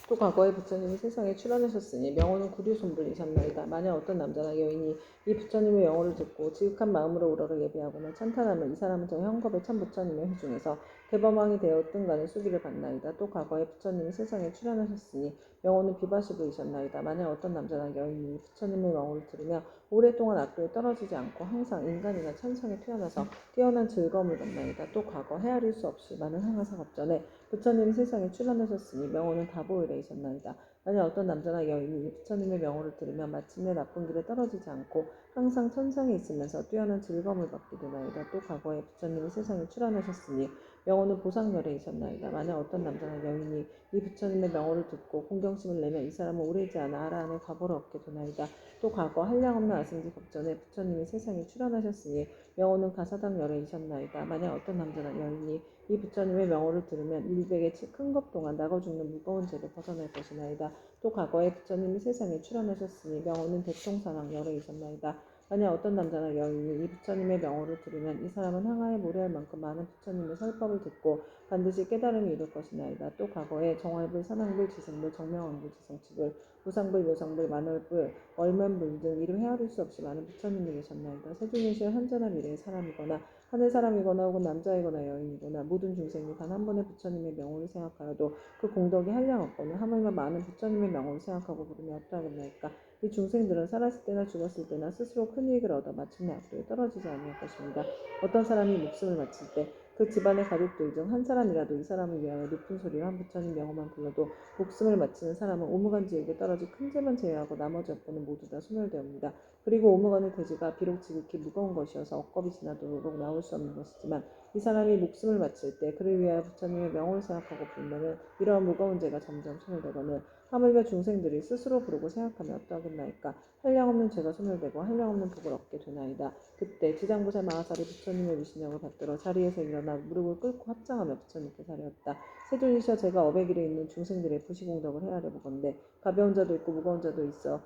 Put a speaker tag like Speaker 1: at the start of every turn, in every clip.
Speaker 1: 또 과거에 부처님이 세상에 출현하셨으니 명호는 구류손불이셨나이다. 만약 어떤 남자나 여인이 이 부처님의 명호를 듣고 지극한 마음으로 우러러 예배하거나 찬탄하면 이 사람은 저 형겁의 참 부처님의 회중에서 대범왕이 되어 뜬간의 수기를 받나이다. 또 과거에 부처님이 세상에 출현하셨으니 명호는 비바시부이셨나이다. 만약 어떤 남자나 여인이 부처님의 명호를 들으며 오랫동안 악도에 떨어지지 않고 항상 인간이나 천상에 태어나서 뛰어난 즐거움을 받나이다. 또 과거 헤아릴 수 없이 많은 항아사 갑전에 부처님이 세상에 출현하셨으니 명호는 다보이래이셨나이다. 만약 어떤 남자나 여인이 부처님의 명호를 들으며 마침내 나쁜 길에 떨어지지 않고 항상 천상에 있으면서 뛰어난 즐거움을 받게 되나이다. 또 과거에 부처님이 세상에 출현하셨으니 명호는 보상열애이셨나이다. 만약 어떤 남자나 여인이 이 부처님의 명호를 듣고 공경심을 내면 이 사람은 오래지 않아 아라 안에 과보를 얻게 되나이다. 또 과거 한량없는 아승지 법전에 부처님이 세상에 출현하셨으니 명호는 가사당 열애이셨나이다. 만약 어떤 남자나 여인이 이 부처님의 명호를 들으면 일백의 큰 겁 동안 낙어 죽는 무거운 죄를 벗어날 것이나이다. 또 과거에 부처님이 세상에 출현하셨으니 명호는 대통사랑 열애이셨나이다. 만약 어떤 남자나 여인이 이 부처님의 명호를 들으면 이 사람은 항아에 모래할 만큼 많은 부처님의 설법을 듣고 반드시 깨달음이 이룰 것이나이다. 또 과거에 정활불, 산왕불, 지승불, 정명왕불, 지성치불, 무상불, 묘상불, 만월불, 월만불 등 이를 헤아릴 수 없이 많은 부처님이 계셨나이다. 세중에시여 현재나 미래의 사람이거나 하늘 사람이거나 혹은 남자이거나 여인이거나 모든 중생이 단 한 번의 부처님의 명호를 생각하여도 그 공덕이 한량없거늘 하물며 많은 부처님의 명호를 생각하고 부르면 어떠하겠나이까. 이 중생들은 살았을 때나 죽었을 때나 스스로 큰 이익을 얻어 마침내 악도에 떨어지지 아니할 것입니다. 어떤 사람이 목숨을 마칠 때 그 집안의 가족들 중 한 사람이라도 이 사람을 위하여 높은 소리로 한 부처님 명호만 불러도 목숨을 마치는 사람은 오무간지에게 떨어질 큰 죄만 제외하고 나머지 업보는 모두 다 소멸되옵니다. 그리고 오무간의 돼지가 비록 지극히 무거운 것이어서 억겁이 지나도록 나올 수 없는 것이지만 이 사람이 목숨을 마칠 때 그를 위하여 부처님의 명호를 생각하고 부르면 이러한 무거운 죄가 점점 소멸되거늘 하물며 중생들이 스스로 부르고 생각하면 어떠하겠나이까. 한량없는 죄가 소멸되고 한량없는 복을 얻게 되나이다. 그때 지장보살 마하살이 부처님의 위신령을 받들어 자리에서 일어나 무릎을 꿇고 합장하며 부처님께 사려었다. 세존이셔 제가 어배길에 있는 중생들의 부시공덕을 헤아려 보건대 가벼운 자도 있고 무거운 자도 있어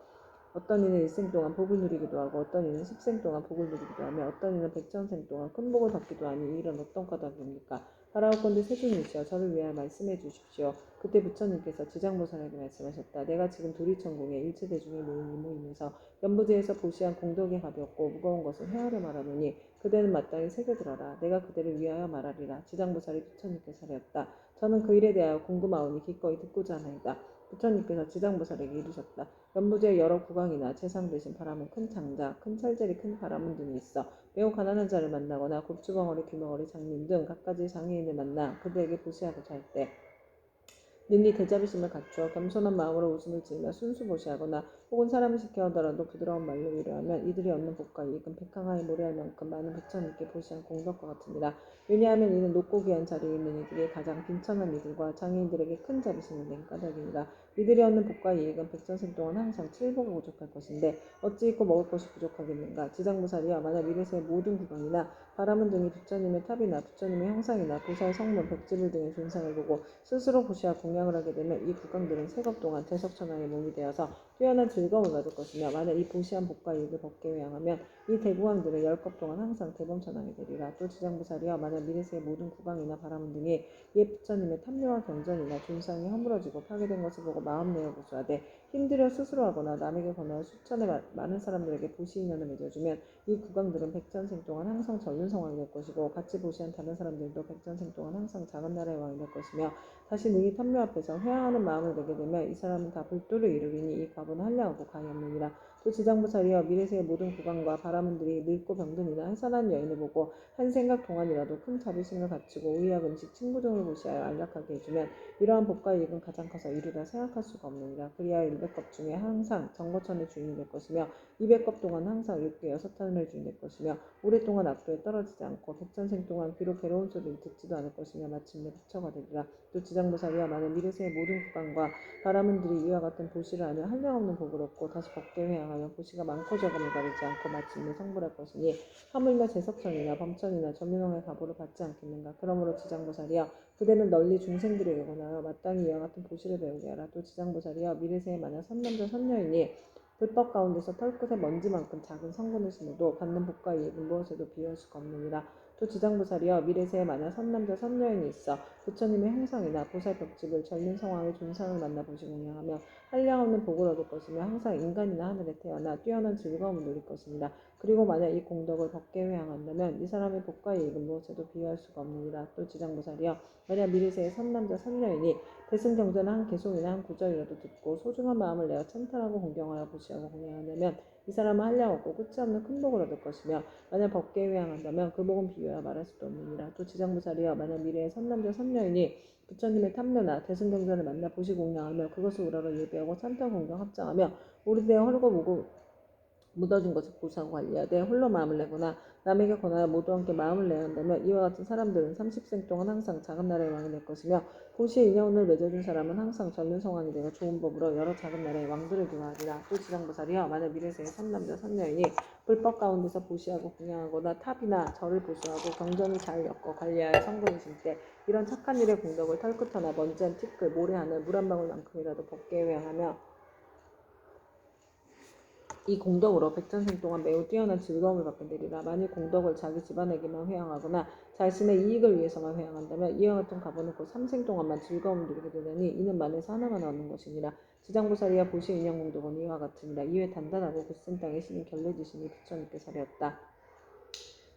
Speaker 1: 어떤 이는 일생 동안 복을 누리기도 하고 어떤 이는 십생 동안 복을 누리기도 하며 어떤 이는 백천생 동안 큰 복을 받기도 하니 이 일은 어떤 까닭입니까? 바라옵건대 세존이시여 저를 위하여 말씀해 주십시오. 그때 부처님께서 지장보살에게 말씀하셨다. 내가 지금 도리천궁에 일체대중에 모인 이 모임에서 연부제에서 보시한 공덕이 가볍고 무거운 것을 헤아려 말하노니 그대는 마땅히 새겨들어라. 내가 그대를 위하여 말하리라. 지장보살이 부처님께 사렸다. 저는 그 일에 대하여 궁금하오니 기꺼이 듣고자 하나이다. 부처님께서 지장보살에게 이르셨다. 연부제의 여러 국왕이나 재상 대신 바람은 큰 장자, 큰 찰젤이 큰 바람은 등이 있어 매우 가난한 자를 만나거나 곱주벙어리, 귀머거리, 장님 등 갖가지 장애인을 만나 그들에게 보시하고자 할 때 능히 대자비심을 갖추어 겸손한 마음으로 웃음을 지으며 순수보시하거나 혹은 사람을 시켜하더라도 부드러운 말로 위로하면 이들이 얻는 복과 이익은 백항하에 모래할 만큼 많은 부처님께 보시한 공덕과 같으니라. 왜냐하면 이는 높고 귀한 자리에 있는 이들이 가장 빈천한 이들과 장애인들에게 큰 자비심을 낸 까닭이니라. 이들이 얻는 복과 이익은 백전생 동안 항상 칠복이 부족할 것인데 어찌 있고 먹을 것이 부족하겠는가. 지장보살이여 만약 미래세의 모든 국왕이나 바라문 등이 부처님의 탑이나 부처님의 형상이나 보살 성문 백지불 등의 존상을 보고 스스로 보시아 공양을 하게 되면 이 국왕들은 세겁 동안 대석천왕의 몸이 되어서 뛰어난 즐거움을 받을 것이며 만약 이 보시한 복과 이익을 벗게 회양하면 이 대국왕들은 열겁 동안 항상 대범천왕이 되리라. 또 지장보살이여 만약 미래세의 모든 국왕이나 바라문 등이 옛 부처님의 탐려와 경전이나 존상이 허물어지고 파괴된 것을 보고 마음 내어 보수하되 힘들여 스스로 하거나 남에게 권하여 수천의 많은 사람들에게 보시인연을 맺어주면 이 국왕들은 백전생 동안 항상 전륜성왕이 될 것이고 같이 보시한 다른 사람들도 백전생 동안 항상 작은 나라의 왕이 될 것이며 다시 능히 탐묘 앞에서 회항하는 마음을 내게 되면 이 사람은 다 불도를 이루리니 이 과보는 한량하고 가히 없느니라. 또 지장보살이여 미래세의 모든 국왕과 바라문들이 늙고 병든이나 해산한 여인을 보고 한 생각 동안이라도 큰 자비심을 갖추고 의약 음식 친구 등을 보시하여 안락하게 해주면 이러한 복과 이익은 가장 커서 이루다 생각할 수가 없느니라. 그리하여 100겁 중에 항상 정거천의 주인이 될 것이며 200겁 동안 항상 육계 6탄의 주인이 될 것이며 오랫동안 악도에 떨어지지 않고 백전생 동안 비록 괴로운 소리를 듣지도 않을 것이며 마침내 부처가 되리라. 또 지장보살이여 만약 미래세의 모든 국왕과 바라문들이 이와 같은 보시를 하며 한량없는 복을 얻고 다시 법계 회양하여 보시가 많고 적음을 가리지 않고 마침내 성불할 것이니 하물며 제석천이나 범천이나 전륜왕의 가보를 받지 않겠는가. 그러므로 지장보살이여 그대는 널리 중생들에게 권하여 마땅히 이와 같은 보시를 배우게 하라. 또 지장보살이여 미래세에 만약 선남자 선녀이니 불법 가운데서 털끝의 먼지만큼 작은 성분을 심어도 받는 복과 이익은 무엇에도 비교할 수가 없느니라. 또 지장보살이여 미래세에 만약 선남자 선여인이 있어 부처님의 행성이나 보살 벽집을 젊은 성왕의 존상을 만나보시고 공양하며 한량없는 복을 얻을 것이며 항상 인간이나 하늘에 태어나 뛰어난 즐거움을 누릴 것입니다. 그리고 만약 이 공덕을 법계 회항한다면 이 사람의 복과 이익은 무엇에도 비교할 수가 없느니라. 또 지장보살이여 만약 미래세에 선남자 선여인이 대승경전의 한 개송이나 한 구절이라도 듣고 소중한 마음을 내어 찬탄하고 공경하여 보시하고 공양하려면 이 사람은 한량없고 끝이 없는 큰 복을 얻을 것이며 만약 법계에 회항한다면 그 복은 비교야 말할 수도 없느니라. 또 지장보살이여 만약 미래의 선남자 선여인이 부처님의 탐묘나 대승경전을 만나 보시 공양하며 그것을 우러러 예배하고 찬탄 공경 합장하며 오래되어 헐고 묻어진 것을 보수하고 관리하되 홀로 마음을 내거나 남에게 권하여 모두 함께 마음을 내야 한다면 이와 같은 사람들은 30생 동안 항상 작은 나라의 왕이 될 것이며 도시에 인연을 맺어준 사람은 항상 전륜 성왕이 되어 좋은 법으로 여러 작은 나라의 왕들을 교화하리라. 또 지장보살이여 만약 미래세의 선남자 선여인이 불법 가운데서 보시하고 공양하거나 탑이나 절을 보수하고 경전을 잘 엮어 관리하여 성금을 심때 이런 착한 일의 공덕을 털끝하나 먼지 한 티끌 모래 하늘 물 한 방울만큼이라도 법계에 회항하며 이 공덕으로 백전생 동안 매우 뛰어난 즐거움을 받게 되리라. 만일 공덕을 자기 집안에게만 회항하거나 자신의 이익을 위해서만 회항한다면 이와 같은 가보는 곧 3생 동안만 즐거움을 누리게 되느니 이는 만에서 하나만 얻는 것이니라. 지장보살이야 보시 인양공덕은 이와 같으니라. 이외 단단하고 굳센 땅에 신이 결례지시니 부처님께 사려었다.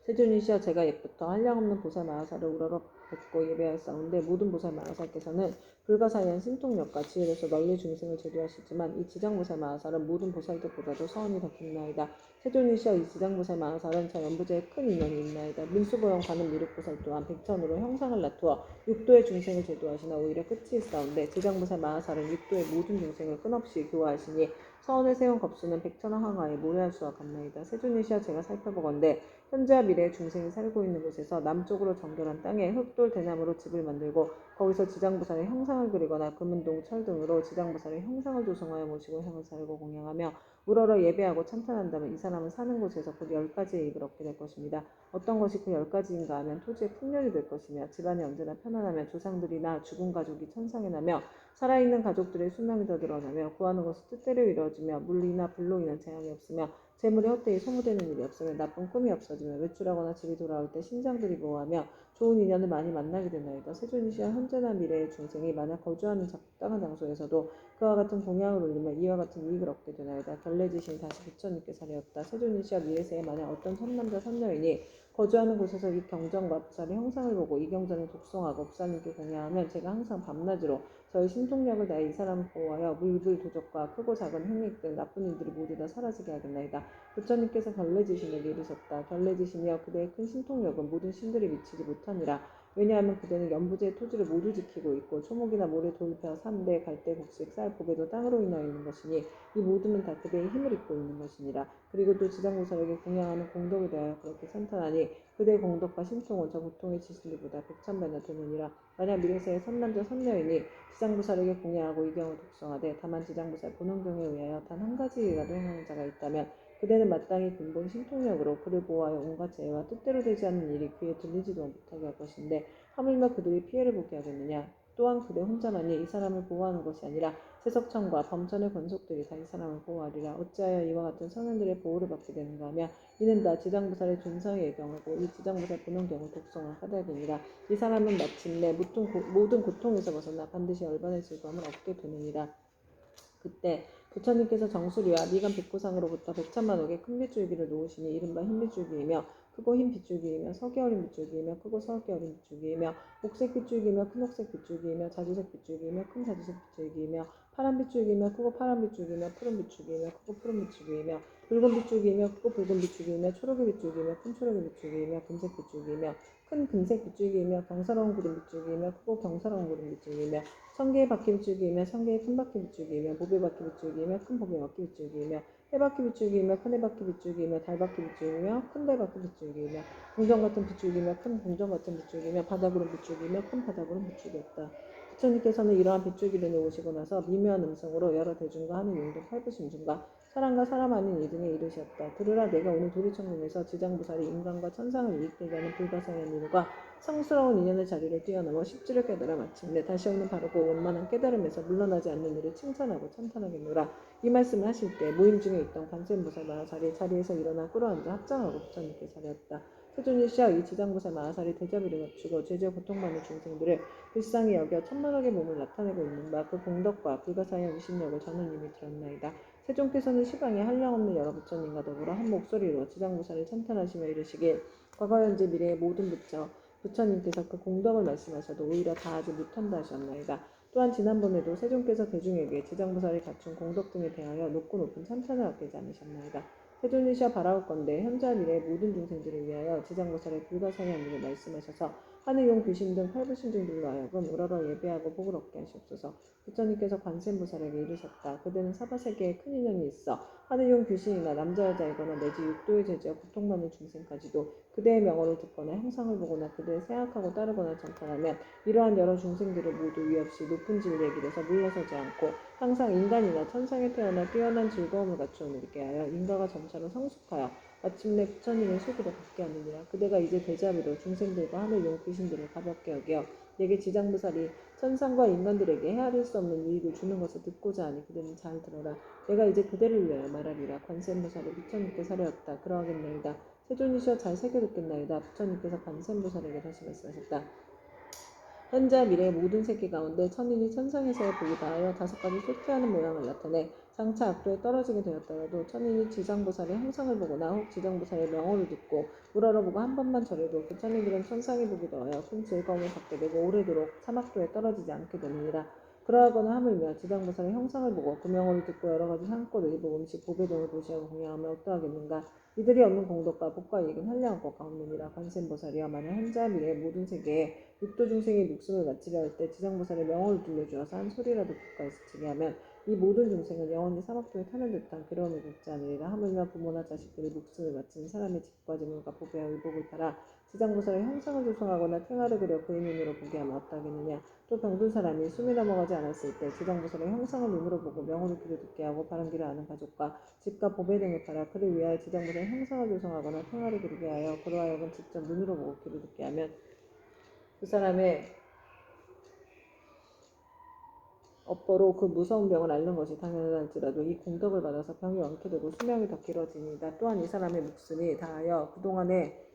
Speaker 1: 세존이시여 제가 옛부터 한량없는 보살 마하사를 우러러 뵙고 예배하였사온데 모든 보살 마하사께서는 불가사의한 신통력과 지혜로서 널리 중생을 제도하시지만 이 지장보살 마하살은 모든 보살들보다도 서원이 더 깊나이다. 세존이시여 이 지장보살 마하살은 저 연부제에 큰 인연이 있나이다. 민수보영 가는 미륵보살 또한 백천으로 형상을 나투어 육도의 중생을 제도하시나 오히려 끝이 있사온데 지장보살 마하살은 육도의 모든 중생을 끊없이 교화하시니 서원을 세운 겁수는 백천왕 항하에 모래할 수와 같나이다. 세존이시여 제가 살펴보건대 현재와 미래의 중생이 살고 있는 곳에서 남쪽으로 정결한 땅에 흙돌 대나무로 집을 만들고 거기서 지장보살의 형상을 그리거나 금은동 철 등으로 지장보살의 형상을 조성하여 모시고 향을 살고 공양하며 우러러 예배하고 찬탄한다면 이 사람은 사는 곳에서 곧 10가지의 이익을 얻게 될 것입니다. 어떤 것이 그 10가지인가 하면 토지의 풍년이 될 것이며 집안이 언제나 편안하며 조상들이나 죽은 가족이 천상에 나며 살아있는 가족들의 수명이 더 늘어나며 구하는 것이 뜻대로 이루어지며 물리나 불로 인한 재앙이 없으며 재물이 헛되이 소모되는 일이 없으며 나쁜 꿈이 없어지며 외출하거나 집이 돌아올 때 신장들이 보호하며 좋은 인연을 많이 만나게 되나이다. 세존이시여 현재나 미래의 중생이 만약 거주하는 적당한 장소에서도 그와 같은 공양을 올리며 이와 같은 이익을 얻게 되나이다. 결례지신 다시 부처님께 사려었다. 세존이시여 미래세에 만약 어떤 선남자 선녀인이 거주하는 곳에서 이 경전과 부살의 형상을 보고 이 경전을 독송하고 부살님께 공양하면 제가 항상 밤낮으로 저희 신통력을 다해 이 사람을 보호하여 물불 도적과 크고 작은 행익 등 나쁜 일들이 모두 다 사라지게 하겠나이다. 부처님께서 결례지신에게 이르셨다. 결례지신이여 그대의 큰 신통력은 모든 신들이 미치지 못하니라. 왜냐하면 그대는 연부제의 토지를 모두 지키고 있고 초목이나 모래 돌뼈 삼대 갈대 곡식 쌀 보배도 땅으로 인하여 있는 것이니 이 모두는 다 그대의 힘을 입고 있는 것이니라. 그리고 또 지장보살에게 공양하는 공덕에 대하여 그렇게 찬탄하니 그대의 공덕과 신통은 저 보통의 지신들보다 백천배나 되느니라. 만약 미래세의 선남자 선녀인이 지장보살에게 공양하고 이 경을 독성하되 다만 지장보살 본원경에 의하여 단 한 가지라도 행하는 자가 있다면 그대는 마땅히 근본 신통력으로 그를 보호하여 온갖 재해와 뜻대로 되지 않는 일이 그에 들리지도 못하게 할 것인데 하물며 그들이 피해를 보게 하겠느냐. 또한 그대 혼자만이 이 사람을 보호하는 것이 아니라 세석천과 범천의 권속들이 다 이 사람을 보호하리라. 어찌하여 이와 같은 성현들의 보호를 받게 되는가 하면 이는 다 지장보살의 존성에 예경하고 이 지장보살 본원경을 독성을 하다니라. 이 사람은 마침내 모든 고통에서 벗어나 반드시 열반의 즐거움을 얻게 되느니라. 그때 부처님께서 정수리와 미간 백구상으로부터 100천만억의 큰 빗줄기를 놓으시니 이른바 흰빗줄기이며 크고 흰 빗줄기이며 석이 어린 빗줄기이며 크고 석이 어린 빗줄기이며 옥색 빗줄기이며 큰 옥색 빗줄기이며 자주색 빗줄기이며 큰 자주색 빗줄기이며 파란 빗줄기이며 크고 파란 빗줄기이며 푸른 빗줄기이며 크고 푸른 빗줄기이며 붉은 빗줄기이며 크고 붉은 빗줄기이며 초록의 빗줄기이며 큰 초록의 빗줄기이며 금색 빗줄기이며 큰 금색 빗줄기이며 경사로운 구름 빗줄기이며 크고 경사로운 구름 빗줄기이며 천개의 바퀴 빗줄기이며 천개의 큰 바퀴 빗줄기이며 보배 바퀴 빗줄기이며 큰 보배 바퀴 빗줄기이며 해바퀴 빗줄기이며 큰 해바퀴 빗줄기이며 달바퀴 빗줄기이며 큰 달바퀴 빗줄기이며 궁전 같은 빗줄기이며 큰 궁전 같은 빗줄기이며 바다구름 빗줄기이며 큰 바다구름 빗줄기였다. 부처님께서는 이러한 빗줄기를 놓으시고 나서 미묘한 음성으로 여러 대중과 하는 용도 팔부심중과 사람과 사람 아닌 이등에 이르셨다. 들으라 내가 오늘 도리천국에서 지장보살이 인간과 천상을 이익되게 하는 불가사의한 일과 성스러운 인연의 자리를 뛰어넘어 십지를 깨달아 마침내 다시 없는 바르고 원만한 깨달음에서 물러나지 않는 일을 칭찬하고 찬탄하겠노라. 이 말씀을 하실 때 모임 중에 있던 관세음보살 마하살이 자리에서 일어나 끌어앉아 합장하고 부처님께 사렸다. 세존이시여 이 지장보살 마하살이 대자비를 갖추고 죄지어 고통받는 중생들을 불쌍히 여겨 천만억의 몸을 나타내고 있는 바 그 공덕과 불가사의한 위신력을 저는 이미 들었나이다. 세존께서는 시방에 한량없는 여러 부처님과 더불어 한 목소리로 지장보살을 찬탄하시며 이르시길 과거 현재 미래의 모든 부처님께서 그 공덕을 말씀하셔도 오히려 다하지 못한다 하셨나이다. 또한 지난번에도 세존께서 대중에게 지장보살이 갖춘 공덕 등에 대하여 높고 높은 찬탄을 아끼지 않으셨나이다. 세존이시여 바라옵건대 현재와 미래의 모든 중생들을 위하여 지장보살의 불가사의한 일을 말씀하셔서 하늘 용 귀신 등 팔부신중들로 하여금 우러러 예배하고 복을 얻게 하시옵소서. 부처님께서 관세음보살에게 이르셨다. 그대는 사바세계에 큰 인연이 있어 하늘 용 귀신이나 남자 여자이거나 내지 육도의 죄지어 고통받는 중생까지도 그대의 명호를 듣거나 형상을 보거나 그대를 생각하고 따르거나 정탈하면 이러한 여러 중생들을 모두 위 없이 높은 진리의 길에서 물러서지 않고 항상 인간이나 천상에 태어나 뛰어난 즐거움을 갖추어 누리게 하여 인가가 점차로 성숙하여 마침내 부처님의 수기를 받게 하느니라. 그대가 이제 대자비로 중생들과 하늘 용 귀신들을 가볍게 여겨 내게 지장보살이 천상과 인간들에게 헤아릴 수 없는 유익을 주는 것을 듣고자 하니 그대는 잘 들어라. 내가 이제 그대를 위하여 말하리라. 관세음보살이 부처님께 사려왔다. 그러하겠나이다. 세존이시여 잘 새겨 듣겠나이다. 부처님께서 관세음보살에게 다시 말씀하셨다. 현재와 미래의 모든 세계 가운데 천인이 천상에서의 복이 다하여 5가지 쇠퇴하는 모양을 나타내 장차 악도에 떨어지게 되었더라도 천인이 지장보살의 형상을 보거나 혹 지장보살의 명호를 듣고 우러러보고 한 번만 절해도 그 천인들은 천상의 복이 더하여 큰 즐거움을 받게 되고 오래도록 사막도에 떨어지지 않게 되느니라. 그러하거나 하물며 지장보살의 형상을 보고 그 명호를 듣고 여러가지 상꽃, 의복, 음식, 보배 등을 보시하고 공양하면 어떠하겠는가. 이들이 얻는 공덕과 복과 이익은 한량없고 없느니라. 관세음보살이여 만약 현재와 미래의 모든 세계에 육도 중생이 목숨을 바치려 할 때 지장보살의 명호를 들려주어서 한 소리라도 국가에서 치게 하면 이 모든 중생은 영원히 사막도에 타는 듯한 괴로움을 겪지 않으리라. 하물며 부모나 자식들이 목숨을 바치는 사람의 집과 재물과 보배와 의복을 팔아 지장보살의 형상을 조성하거나 탱화를 그려 그의 눈으로 보게 하면 어떠하겠느냐. 또 병든 사람이 숨이 넘어가지 않았을 때 지장보살의 형상을 눈으로 보고 명호를 귀로 듣게 하고 바른 길을 아는 가족과 집과 보배 등을 팔아 그를 위하여 지장보살의 형상을 조성하거나 탱화를 그리게 하여 그로 하여금 직접 눈으로 보고 귀로 듣게 하면 그 사람의 업보로 그 무서운 병을 앓는 것이 당연할지라도 이 공덕을 받아서 병이 완쾌되고 수명이 더 길어지니이다. 또한 이 사람의 목숨이 다하여 그동안의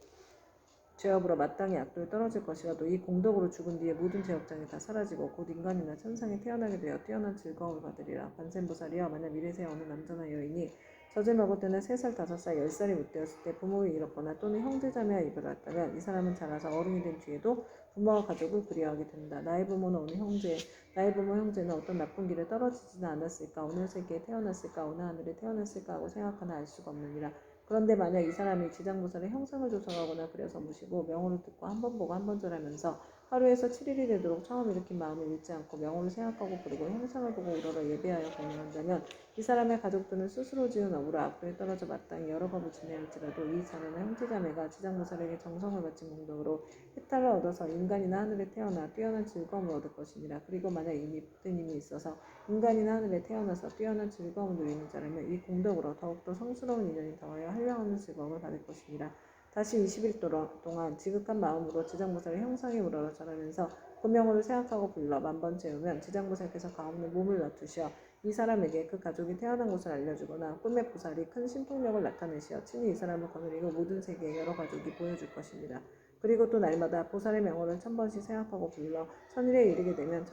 Speaker 1: 죄업으로 마땅히 악도에 떨어질 것이라도 이 공덕으로 죽은 뒤에 모든 죄업장이 다 사라지고 곧 인간이나 천상에 태어나게 되어 뛰어난 즐거움을 받으리라. 관세음보살이여 만약 미래세의 어느 남자나 여인이 젖을 먹을 때는 3살, 5살, 10살이 못 되었을 때 부모를 잃었거나 또는 형제자매와 이별을 했다면 이 사람은 자라서 어른이 된 뒤에도 부모와 가족을 그리워하게 된다. 나의 부모 형제는 어떤 나쁜 길에 떨어지지는 않았을까, 어느 세계에 태어났을까, 어느 하늘에 태어났을까 하고 생각하나 알 수가 없느니라. 그런데 만약 이 사람이 지장보살의 형상을 조성하거나 그려서 무시고 명호를 듣고 한 번 보고 한 번 절하면서 하루에서 7일이 되도록 처음 일으킨 마음을 잃지 않고 명호를 생각하고 부르고 형상을 보고 우러러 예배하여 공양한다면 이 사람의 가족들은 스스로 지은 업으로 악도에 떨어져 마땅히 여러 법을 지내야 할지라도 이 자라나 형제자매가 지장보살에게 정성을 바친 공덕으로 해탈을 얻어서 인간이나 하늘에 태어나 뛰어난 즐거움을 얻을 것이니라. 그리고 만약 이미 복된 힘이 있어서 인간이나 하늘에 태어나서 뛰어난 즐거움을 누리는 자라면 이 공덕으로 더욱더 성스러운 인연이 더하여 한량없는 즐거움을 받을 것이니라. 다시 20일 동안 지극한 마음으로 지장보살의 형상에 우러러 절하면서 그 명호를 생각하고 불러 만번 재우면 지장보살께서 가없는 몸을 놔두시어 이 사람에게 그 가족이 태어난 곳을 알려주거나 꿈의 보살이 큰 신통력을 나타내시어 친히 이 사람을 거느리고 모든 세계의 여러 가족이 보여줄 것입니다. 그리고 또 날마다 보살의 명호를 1000번씩 생각하고 불러 천일에 이르게 되면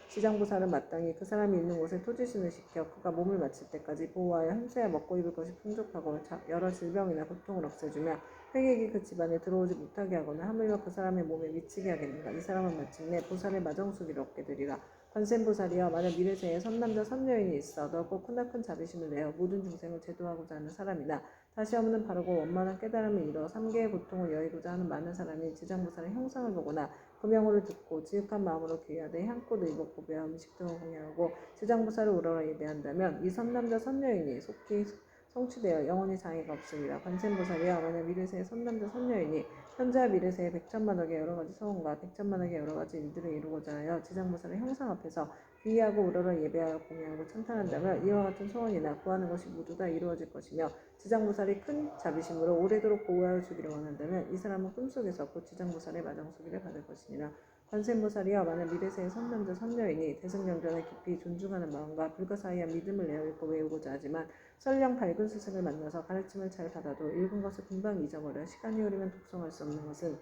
Speaker 1: 지장보살은 마땅히 그 사람이 있는 곳에 토지신을 시켜 그가 몸을 마칠 때까지 보호하여 현세야 먹고 입을 것이 풍족하고 여러 질병이나 고통을 없애주며 횡액이 그 집안에 들어오지 못하게 하거나 하물며 그 사람의 몸에 미치게 하겠는가. 이 사람은 마침내 보살의 마정수기를 얻게 되리라. 관세음보살이여 만약 미래세에 선남자 선여인이 있어 넓고 크나큰 자비심을 내어 모든 중생을 제도하고자 하는 사람이나 다시 없는 바르고 원만한 깨달음을 이뤄 3계의 고통을 여의고자 하는 많은 사람이 지장보살의 형상을 보거나 그 명호를 듣고 지극한 마음으로 귀하되 향꽃, 의복, 보배와 음식 등을 공양하고 지장보살을 우러러 예배한다면 이 선남자 선여인이 속히 성취되어 영원히 장애가 없으리라. 관세음보살이여 만약 미래세의 선남자 선여인이 현재와 미래세의 백천만억의 여러가지 소원과 백천만억의 여러가지 일들을 이루고자 하여 지장보살의 형상 앞에서 귀의하고 우러러 예배하여 공양하고 찬탄한다면 이와 같은 소원이나 구하는 것이 모두 다 이루어질 것이며 지장보살이 큰 자비심으로 오래도록 보호하여 주기를 원한다면 이 사람은 꿈속에서 곧 지장보살의 마정수기를 받을 것이니라. 관세음보살이여 만약 미래세의 선남자 선녀이니 대승경전을 깊이 존중하는 마음과 불가사의한 믿음을 내어 읽고 외우고자 하지만 설령 밝은 스승을 만나서 가르침을 잘 받아도 읽은 것을 금방 잊어버려 시간이 흐르면 독송할 수 없는 것은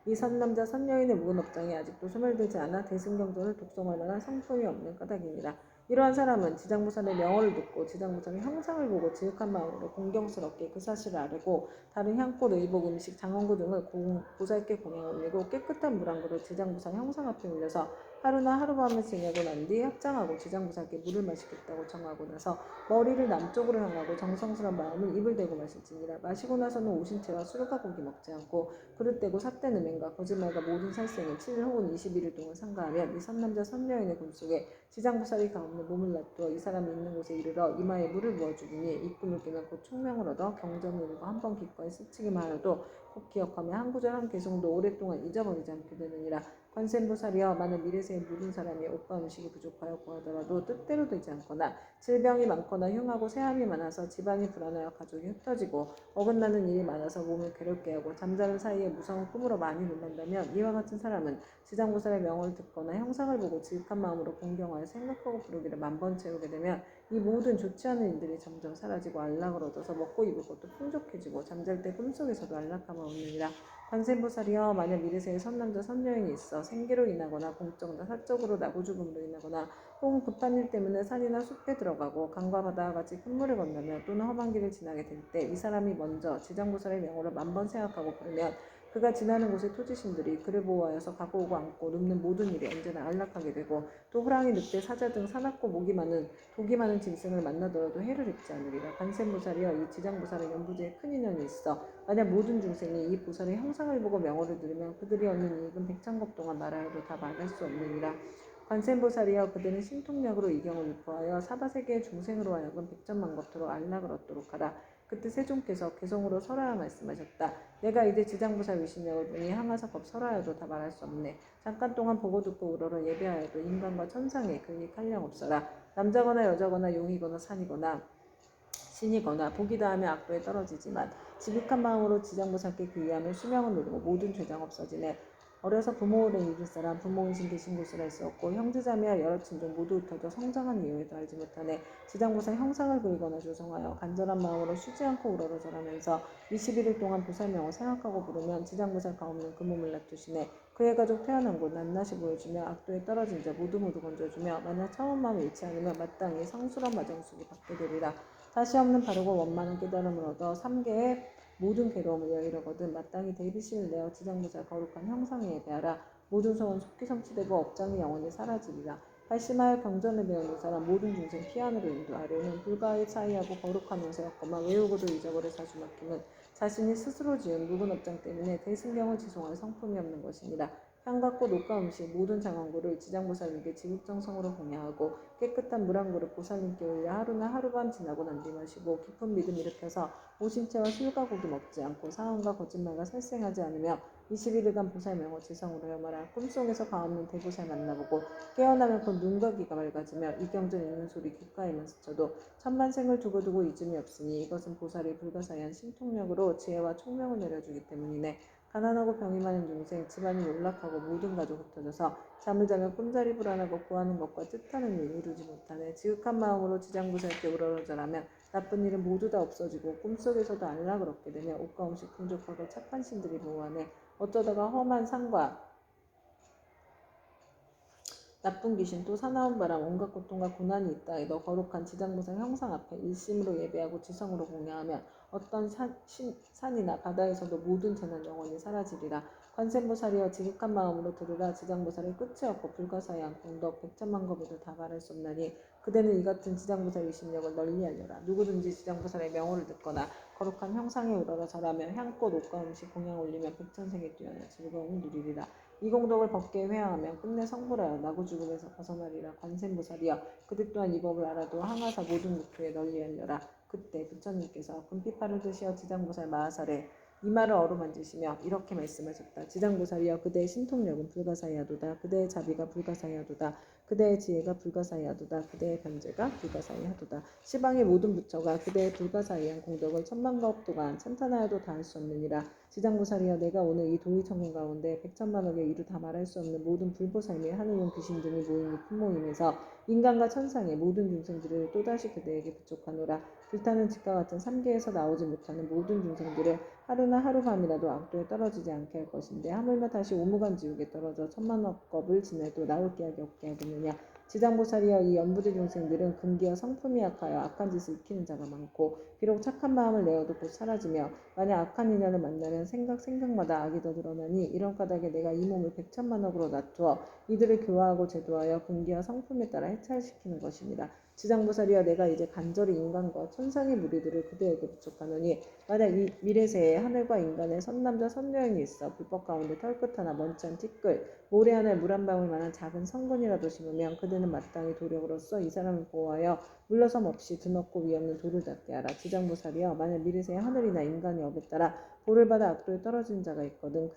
Speaker 1: 이 선남자 선녀인의 묵은 업장이 아직도 스물들지 않아 대승경전을 독송할 만한 성품이 없는 까닭입니다. 이러한 사람은 지장보살의 명언을 듣고 지장보살의 형상을 보고 지극한 마음으로 공경스럽게 그 사실을 알고 다른 향꽃, 의복, 음식, 장원구 등을 보살께 공양 올리고 깨끗한 물 한 그릇 지장보살 형상 앞에 올려서 하루나 하룻밤을 지내고 난 뒤 합장하고 지장보살께 물을 마시겠다고 정하고 나서 머리를 남쪽으로 향하고 정성스러운 마음을 입을 대고 마실지니라. 마시고 나서는 오신채와 술과 고기 먹지 않고 그릇 대고 삿된 음행과 거짓말과 모든 살생을 7일 혹은 21일 동안 삼가하면 이 선남자 선녀인의 꿈속에 지장보살이 가없는 몸을 놔두어 이 사람이 있는 곳에 이르러 이마에 물을 부어 주리니 입금을 끼면 곧 총명을 얻어 경전을 읽고 한 번 기꺼이 스치기만 하여도 곧 기억하며 한 구절 한 개성도 오랫동안 잊어버리지 않게 되느니라. 관세음보살이여 만일 미래세에 모든 사람이 옷과 음식이 부족하여 구하더라도 뜻대로 되지 않거나 질병이 많거나 흉하고 세함이 많아서 집안이 불안하여 가족이 흩어지고 어긋나는 일이 많아서 몸을 괴롭게 하고 잠자는 사이에 무서운 꿈으로 많이 놀란다면 이와 같은 사람은 지장보살의 명언을 듣거나 형상을 보고 지극한 마음으로 공경하여 생각하고 부르기를 만번 채우게 되면 이 모든 좋지 않은 일들이 점점 사라지고 안락을 얻어서 먹고 입을 것도 풍족해지고 잠잘 때 꿈속에서도 안락함을 얻느니라. 관세음보살이여 만약 미래세에 선남자 선녀인이 있어 생계로 인하거나 공적이나 사적으로 나고죽음으로 인하거나 혹은 급한 일 때문에 산이나 숲에 들어가고 강과 바다와 같이 큰 물을 건너며 또는 험한 길을 지나게 될 때 이 사람이 먼저 지장보살의 명호를 만번 생각하고 부르면 그가 지나는 곳의 토지신들이 그를 보호하여서 가고 오고 앉고 눕는 모든 일이 언제나 안락하게 되고 또 호랑이, 늑대, 사자 등 사납고 독이 많은 짐승을 만나더라도 해를 입지 않으리라. 관세음보살이여 이 지장보살의 연부제에 큰 인연이 있어 만약 모든 중생이 이 보살의 형상을 보고 명호를 들으면 그들이 얻는 이익은 백천겁 동안 말하여도 다 말할 수 없느니라. 관세음보살이여 그들은 신통력으로 이경을 유포하여 사바세계의 중생으로 하여금 백천만겁토록 안락을 얻도록 하라. 그때 세존께서 개성으로 설하여 말씀하셨다. 내가 이제 지장보살 위신력을 보니 항아사법 설하여도 다 말할 수 없네. 잠깐 동안 보고 듣고 우러러 예배하여도 인간과 천상에 그 일이 칼령 없어라. 남자거나 여자거나 용이거나 산이거나 신이거나 복이 다하며 악도에 떨어지지만 지극한 마음으로 지장보살께 귀의하며 수명을 누리고 모든 죄장 없어지네. 어려서 부모를 잃을 사람 부모인신 계신 곳을 알 수 없고 형제자매와 여러 친족 모두 흩어져 성장한 이유에도 알지 못하네. 지장보살 형상을 그리거나 조성하여 간절한 마음으로 쉬지 않고 우러러 절하면서 21일 동안 보살명을 생각하고 부르면 지장보살 가없는 그 몸을 놔두시네. 그의 가족 태어난 곳 낱낱이 보여주며 악도에 떨어진 자 모두 건져주며 만약 차원 마음이 잃지 않으면 마땅히 성술한 마정숙이 받게 되리라. 다시 없는 바르고 원만한 깨달음을 얻어 3계의 모든 괴로움을 여의려거든 마땅히 대비신을 내어 지장보살 거룩한 형상에 예배하라. 모든 소원 속히 성취되고 업장이 영원히 사라지리라. 발심하여 경전을 배우는 사람 모든 중생 피안으로 인도하려는 불가의 차이하고 거룩한 용세였건만 외우고도 잊어버려 자주 막힘은 자신이 스스로 지은 묵은 업장 때문에 대승경을 지송할 성품이 없는 것이니라. 향과 꽃, 옷과 음식, 모든 장원구를 지장보살님께 지극정성으로 공양하고 깨끗한 물 한 그릇 보살님께 올려 하루나 하룻밤 지나고 난 뒤 마시고 깊은 믿음 일으켜서 오신채와 술과 고기 먹지 않고 사언과 거짓말과 살생하지 않으며 21일간 보살명호 지성으로 염하라. 꿈속에서 가없는 대보살 만나보고 깨어나면 곧 눈과 귀가 맑아지며 이 경전 읽는 소리 귓가에만 스쳐도 천만생을 두고두고 잊음이 없으니 이것은 보살이 불가사의한 신통력으로 지혜와 총명을 내려주기 때문이네. 가난하고 병이 많은 중생, 집안이 몰락하고 모든 가족 흩어져서 잠을 자면 꿈자리 불안하고 구하는 것과 뜻하는 일을 이루지 못하네. 지극한 마음으로 지장보살께 우러러 절하면 나쁜 일은 모두 다 없어지고 꿈속에서도 안락을 얻게 되며 옷과 음식 풍족하고 착한 신들이 보호하네. 어쩌다가 험한 산과 나쁜 귀신 또 사나운 바람 온갖 고통과 고난이 있다 해도 거룩한 지장보살 형상 앞에 일심으로 예배하고 지성으로 공양하면 어떤 산이나 바다에서도 모든 재난 영원히 사라지리라. 관세음보살이여 지극한 마음으로 들으라. 지장보살의 끝이 없고 불가사의한 공덕 백천만겁에도 다 말할 수 없나니 그대는 이 같은 지장보살 위신력을 널리 알려라. 누구든지 지장보살의 명호를 듣거나 거룩한 형상에 우러러 절하며 향꽃 옷과 음식 공양 올리면 백천생에 뛰어나 즐거움을 누리리라. 이 공덕을 법계에 회항하면 끝내 성불하여 나고 죽음에서 벗어나리라. 관세음보살이여 그대 또한 이 법을 알아도 항아사 모든 국토에 널리 알려라. 그때 부처님께서 금피파를 드시어 지장보살 마하살에 이마를 어루만지시며 이렇게 말씀하셨다. 지장보살이여 그대의 신통력은 불가사의하도다. 그대의 자비가 불가사의하도다. 그대의 지혜가 불가사의하도다. 그대의 변제가 불가사의하도다. 시방의 모든 부처가 그대의 불가사의한 공덕을 천만가업 동안 찬탄하여도 다할 수 없느니라. 지장보살이여, 내가 오늘 이 도의천공 가운데 백천만억의 이루 다 말할 수 없는 모든 불보살미 하늘용 귀신 등이 모인 이 큰 모임에서 인간과 천상의 모든 중생들을 또다시 그대에게 부족하노라. 불타는 집과 같은 삼계에서 나오지 못하는 모든 중생들을 하루나 하루밤이라도 악도에 떨어지지 않게 할 것인데, 하물며 다시 오무간 지옥에 떨어져 천만억 겁을 지내도 나올 기약이 없게 하겠느냐. 지장보살이여, 이 연부대 중생들은 금기와 성품이 약하여 악한 짓을 익히는 자가 많고, 비록 착한 마음을 내어도 곧 사라지며, 만약 악한 인연을 만나면 생각마다 악이 더 드러나니, 이런 까닭에 내가 이 몸을 백천만억으로 낮추어 이들을 교화하고 제도하여 금기와 성품에 따라 해찰시키는 것입니다. 지장보살이여, 내가 이제 간절히 인간과 천상의 무리들을 그대에게 부족하노니, 만약 이 미래세에 하늘과 인간의 선남자 선녀인이 있어 불법 가운데 털끝 하나 먼지한 티끌 모래 하나에 물 한 방울만한 작은 성근이라도 심으면 그대는 마땅히 도력으로서 이 사람을 보호하여 물러섬 없이 드높고 위없는 돌을 닦게 하라. 지장보살이여, 만약 미래세에 하늘이나 인간의 업에 따라 보를 받아 악도에 떨어진 자가 있거든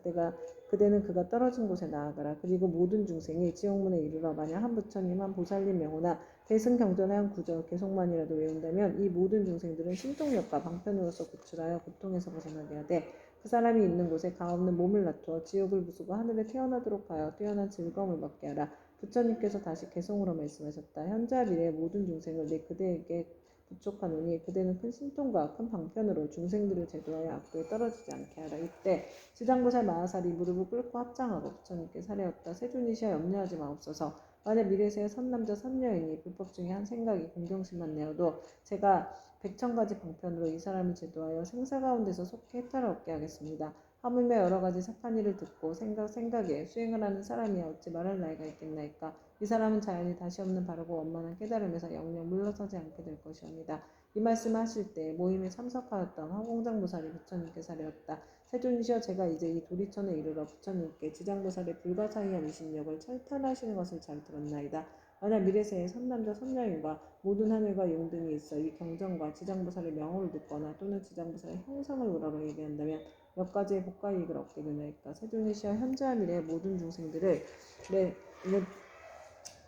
Speaker 1: 그대는 그가 떨어진 곳에 나아가라. 그리고 모든 중생이 지옥문에 이르러 만약 한 부처님, 한 보살님 명호나 대승경전의 한 구절 개속만이라도 외운다면 이 모든 중생들은 신통력과 방편으로서 구출하여 고통에서 벗어나게 하되, 그 사람이 있는 곳에 가없는 몸을 놔두어 지옥을 부수고 하늘에 태어나도록 하여 뛰어난 즐거움을 받게 하라. 부처님께서 다시 개성으로 말씀하셨다. 현재와 미래의 모든 중생을 내 그대에게 부족하노니, 그대는 큰 신통과 큰 방편으로 중생들을 제도하여 악도에 떨어지지 않게 하라. 이때 지장보살 마하살이 무릎을 꿇고 합장하고 부처님께 사례었다. 세존이시여, 염려하지 마옵소서. 만약 미래세의 선남자 선녀이니 불법 중에 한 생각이 공경심만 내어도 제가 백천가지 방편으로 이 사람을 제도하여 생사 가운데서 속히 해탈을 얻게 하겠습니다. 하물며 여러 가지 착한 일을 듣고 생각에 수행을 하는 사람이야 어찌 말할 나이가 있겠나이까. 이 사람은 자연히 다시 없는 바르고 원만한 깨달음에서 영영 물러서지 않게 될 것이옵니다. 이 말씀을 하실 때 모임에 참석하였던 화공장보살이 부처님께 사례었다. 세존이시여, 제가 이제 이 도리천에 이르러 부처님께 지장보살의 불가사의한 이심력을 철탄하시는 것을 잘 들었나이다. 만약 미래세에 선남자 선녀인과 모든 하늘과 용 등이 있어 이 경전과 지장보살의 명호를 듣거나 또는 지장보살의 형상을 우러러 예배한다면 몇 가지의 복과 이익을 얻게 되나이까. 세존이시여, 현재와 미래의 모든 중생들을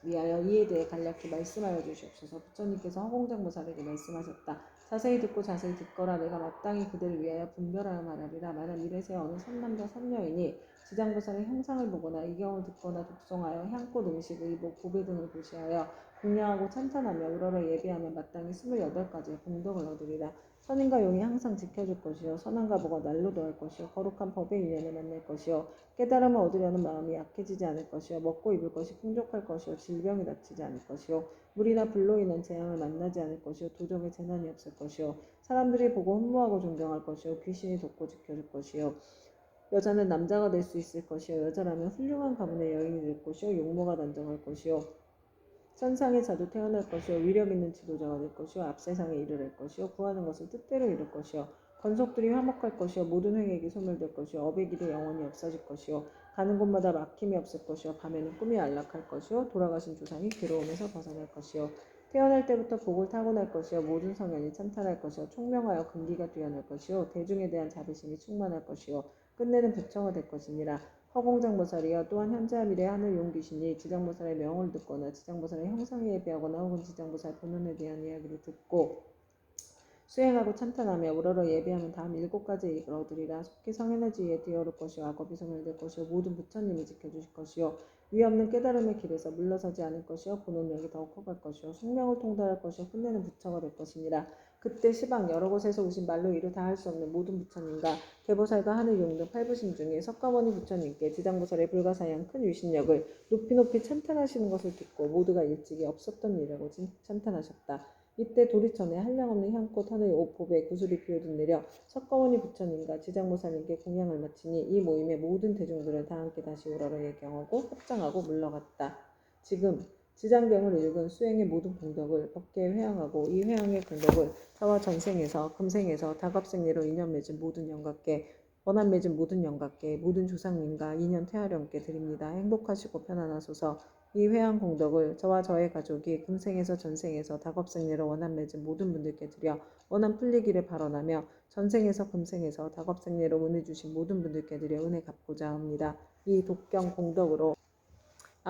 Speaker 1: 위하여 이에 대해 간략히 말씀하여 주시옵소서. 부처님께서 화공장보살에게 말씀하셨다. 자세히 듣고 자세히 듣거라. 내가 마땅히 그들을 위하여 분별하여 말하리라. 만약 미래세 어느 선남자 선녀이니 지장보살의 형상을 보거나 이경을 듣거나 독송하여 향꽃 음식 의복 보배 등을 보시하여 공양하고 찬탄하며 우러러 예배하며 마땅히 28가지의 공덕을 얻으리라. 선인과 용이 항상 지켜줄 것이요, 선한 가보가 날로 더할 것이요, 거룩한 법의 인연을 만날 것이요, 깨달음을 얻으려는 마음이 약해지지 않을 것이요, 먹고 입을 것이 풍족할 것이요, 질병이 닥치지 않을 것이요, 물이나 불로 인한 재앙을 만나지 않을 것이요, 도적의 재난이 없을 것이요, 사람들이 보고 흠모하고 존경할 것이요, 귀신이 돕고 지켜줄 것이요, 여자는 남자가 될 수 있을 것이요, 여자라면 훌륭한 가문의 여인이 될 것이요, 용모가 단정할 것이요, 천상에 자주 태어날 것이요, 위력 있는 지도자가 될 것이요, 앞세상에 이르를 것이요, 구하는 것을 뜻대로 이룰 것이요, 건속들이 화목할 것이요, 모든 횡액이 소멸될 것이요, 업의 길이 영원히 없어질 것이요, 가는 곳마다 막힘이 없을 것이요, 밤에는 꿈이 안락할 것이요, 돌아가신 조상이 괴로움에서 벗어날 것이요, 태어날 때부터 복을 타고날 것이요, 모든 성현이 찬탄할 것이요, 총명하여 금기가 뛰어날 것이요, 대중에 대한 자비심이 충만할 것이요, 끝내는 부처가 될 것이니라. 화공장보살이여, 또한 현재와 미래의 하늘 용귀신이 지장보살의 명호를 듣거나 지장보살의 형상에 예배하거나 혹은 지장보살 본원에 대한 이야기를 듣고 수행하고 찬탄하며 우러러 예배하면 다음 7가지의 이익을 얻으리라. 속히 성현의 지위에 뛰어오를 것이요, 악업이 소멸될 것이요, 모든 부처님이 지켜주실 것이요, 위없는 깨달음의 길에서 물러서지 않을 것이요, 본원력이 더욱 커갈 것이요, 숙명을 통달할 것이요, 끝내는 부처가 될 것이니라. 그때 시방 여러 곳에서 오신 말로 이루 다 할 수 없는 모든 부처님과 개보살과 하늘용 등 8부신 중에 석가모니 부처님께 지장보살의 불가사의한 큰 위신력을 높이 찬탄하시는 것을 듣고 모두가 일찍이 없었던 일이라고 찬탄하셨다. 이때 도리천에 한량없는 향꽃 하늘 오법에 구슬이 비오듯 내려 석가모니 부처님과 지장보살님께 공양을 마치니 이 모임의 모든 대중들은 다 함께 다시 우러러 예경하고 합장하고 물러갔다. 지금 지장경을 읽은 수행의 모든 공덕을 법계에 회항하고 이 회항의 공덕을 저와 전생에서 금생에서 다갑생리로 인연 맺은 모든 영각께 원한 맺은 모든 영각께 모든 조상님과 인연 태하령께 드립니다. 행복하시고 편안하소서. 이 회항 공덕을 저와 저의 가족이 금생에서 전생에서 다겁생리로 원한 맺은 모든 분들께 드려 원한 풀리기를 발언하며 전생에서 금생에서 다겁생리로 은혜 주신 모든 분들께 드려 은혜 갚고자 합니다. 이 독경 공덕으로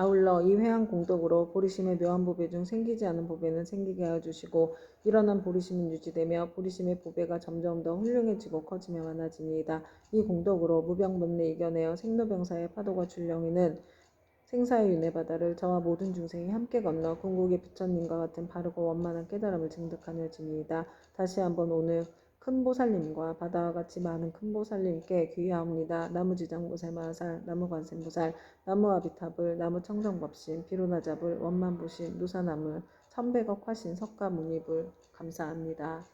Speaker 1: 아울러 이 회한 공덕으로 보리심의 묘한 보배 중 생기지 않은 보배는 생기게 하여 주시고 일어난 보리심은 유지되며 보리심의 보배가 점점 더 훌륭해지고 커지며 많아지니이다. 이 공덕으로 무병문내 이겨내어 생로병사의 파도가 출렁이는 생사의 윤회 바다를 저와 모든 중생이 함께 건너 궁극의 부처님과 같은 바르고 원만한 깨달음을 증득하여지니이다. 다시 한번 오늘 큰 보살님과 바다와 같이 많은 큰 보살님께 귀하옵니다. 나무지장보살마하살, 나무관세음보살, 나무아비타불, 나무청정법신, 비로나자불, 원만보신, 누사나물, 천백억 화신 석가모니불 감사합니다.